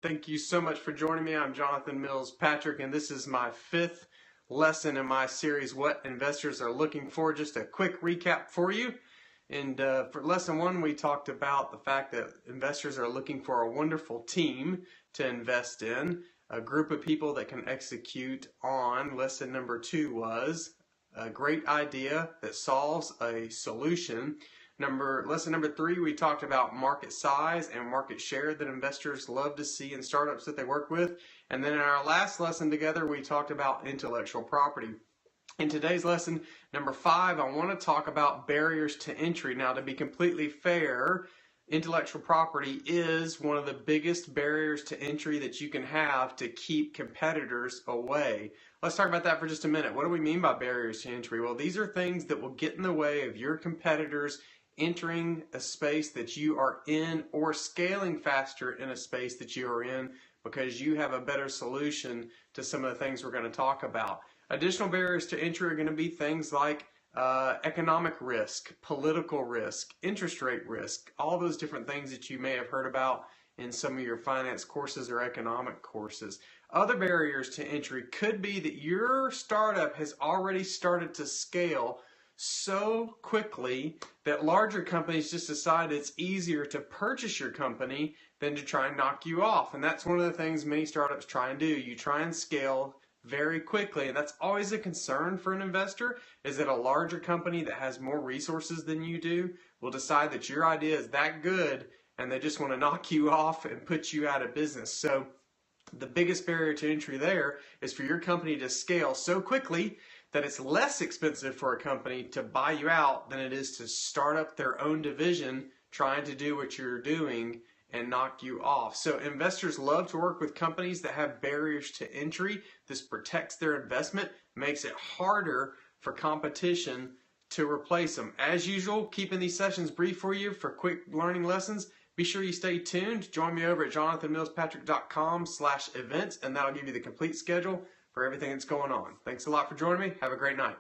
Thank you so much for joining me. I'm Jonathan Mills Patrick, and this is my 5th lesson in my series, What Investors Are Looking For. Just a quick recap for you. And for lesson 1, we talked about the fact that investors are looking for a wonderful team to invest in, a group of people that can execute on. Lesson number 2 was a great idea that solves a solution. Lesson number 3, we talked about market size and market share that investors love to see in startups that they work with. And then in our last lesson together, we talked about intellectual property. In today's lesson, number 5, I want to talk about barriers to entry. Now, to be completely fair, intellectual property is one of the biggest barriers to entry that you can have to keep competitors away. Let's talk about that for just a minute. What do we mean by barriers to entry? Well, these are things that will get in the way of your competitors entering a space that you are in or scaling faster in a space that you are in because you have a better solution to some of the things we're going to talk about. Additional barriers to entry are going to be things like economic risk, political risk, interest rate risk, all those different things that you may have heard about in some of your finance courses or economic courses. Other barriers to entry could be that your startup has already started to scale so quickly that larger companies just decide it's easier to purchase your company than to try and knock you off. And that's one of the things many startups try and do. You try and scale very quickly, and that's always a concern for an investor, is that a larger company that has more resources than you do will decide that your idea is that good and they just want to knock you off and put you out of business. So the biggest barrier to entry there is for your company to scale so quickly that it's less expensive for a company to buy you out than it is to start up their own division trying to do what you're doing and knock you off. So investors love to work with companies that have barriers to entry. This protects their investment, makes it harder for competition to replace them. As usual, keeping these sessions brief for you for quick learning lessons. Be sure you stay tuned. Join me over at jonathanmillspatrick.com/events, and that'll give you the complete schedule for everything that's going on. Thanks a lot for joining me. Have a great night.